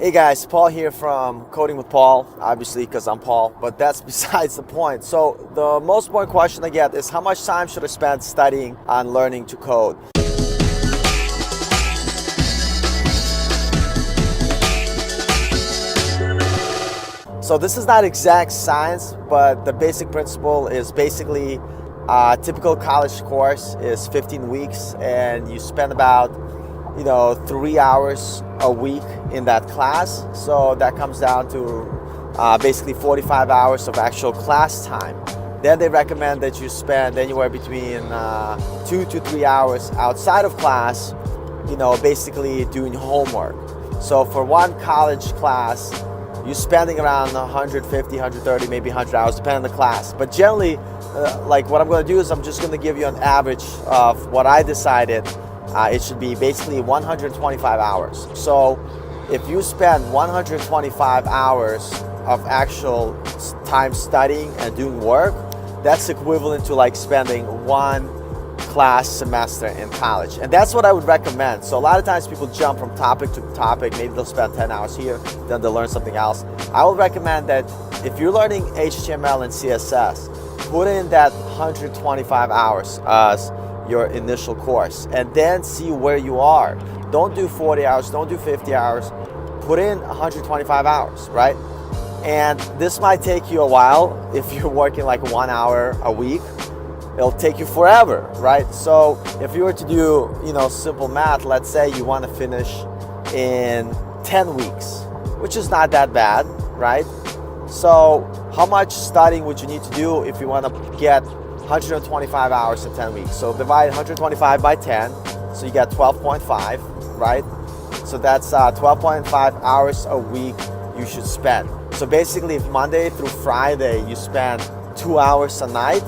Hey guys, Paul here from Coding with Paul, obviously because I'm Paul, but that's besides the point. So the most important question I get is how much time should I spend studying on learning to code? So this is not exact science, but the basic principle is basically a typical college course is 15 weeks and you spend about 3 hours a week in that class. So that comes down to basically 45 hours of actual class time. Then they recommend that you spend anywhere between 2 to 3 hours outside of class, basically doing homework. So for one college class, you're spending around 150, 130, maybe 100 hours, depending on the class. But generally, what I'm going to do is I'm just going to give you an average of what I decided. It should be basically 125 hours. So if you spend 125 hours of actual time studying and doing work, that's equivalent to like spending one class semester in college. And that's what I would recommend. So a lot of times people jump from topic to topic. Maybe they'll spend 10 hours here, then they'll learn something else. I would recommend that if you're learning HTML and CSS, put in that 125 hours as your initial course and then see where you are. Don't do 40 hours, don't do 50 hours, put in 125 hours, right? And this might take you a while. If you're working like 1 hour a week, it'll take you forever, right? So if you were to do, simple math, let's say you want to finish in 10 weeks, which is not that bad, right? So how much studying would you need to do if you want to get 125 hours in 10 weeks? So divide 125 by 10, so you get 12.5, right? So that's 12.5 hours a week you should spend. So basically, if Monday through Friday you spend 2 hours a night,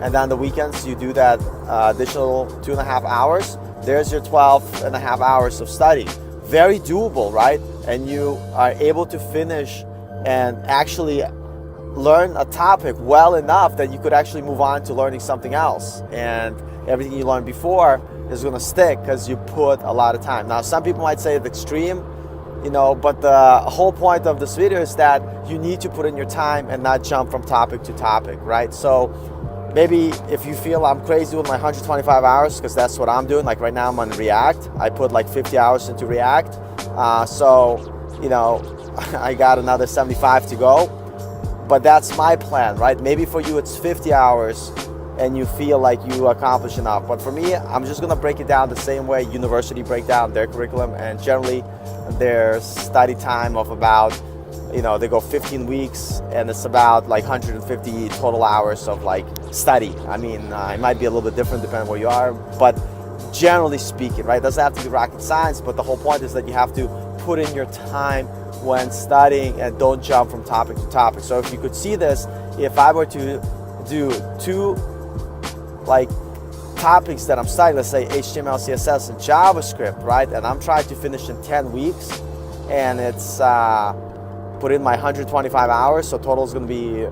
and then the weekends you do that additional 2.5 hours, there's your 12.5 hours of study. Very doable, right? And you are able to finish and actually learn a topic well enough that you could actually move on to learning something else, and everything you learned before is going to stick because you put a lot of time. Now some people might say it's extreme, but the whole point of this video is that you need to put in your time and not jump from topic to topic, right? So maybe if you feel I'm crazy with my 125 hours, because that's what I'm doing, like right now I'm on React, I put like 50 hours into React, so I got another 75 to go. But that's my plan, right? Maybe for you it's 50 hours and you feel like you accomplish enough. But for me, I'm just gonna break it down the same way university break down their curriculum, and generally their study time of about, they go 15 weeks and it's about like 150 total hours of like study. I mean, it might be a little bit different depending on where you are, but generally speaking, right? It doesn't have to be rocket science, but the whole point is that you have to put in your time when studying and don't jump from topic to topic. So if you could see this, if I were to do two topics that I'm studying, let's say HTML, CSS, and JavaScript, right? And I'm trying to finish in 10 weeks and it's put in my 125 hours. So total is going to be,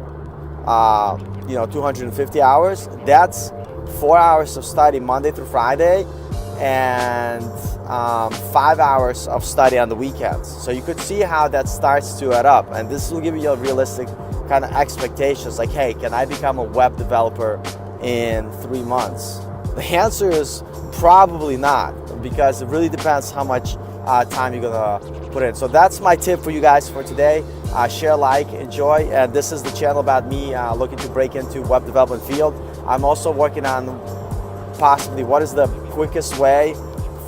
250 hours. That's 4 hours of study Monday through Friday and 5 hours of study on the weekends. So you could see how that starts to add up, and this will give you a realistic kind of expectations like, hey, can I become a web developer in 3 months? The answer is probably not, because it really depends how much time you're gonna put in. So that's my tip for you guys for today. Share, like, enjoy, and this is the channel about me looking to break into web development field. I'm also working on possibly what is the quickest way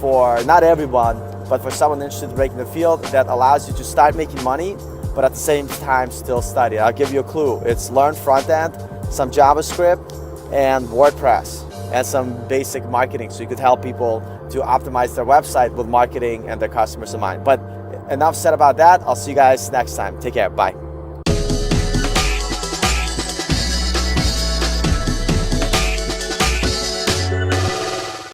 for not everyone, but for someone interested in breaking the field that allows you to start making money, but at the same time still study. I'll give you a clue. It's learn front end, some JavaScript, and WordPress, and some basic marketing, so you could help people to optimize their website with marketing and their customers in mind. But enough said about that. I'll see you guys next time. Take care. Bye.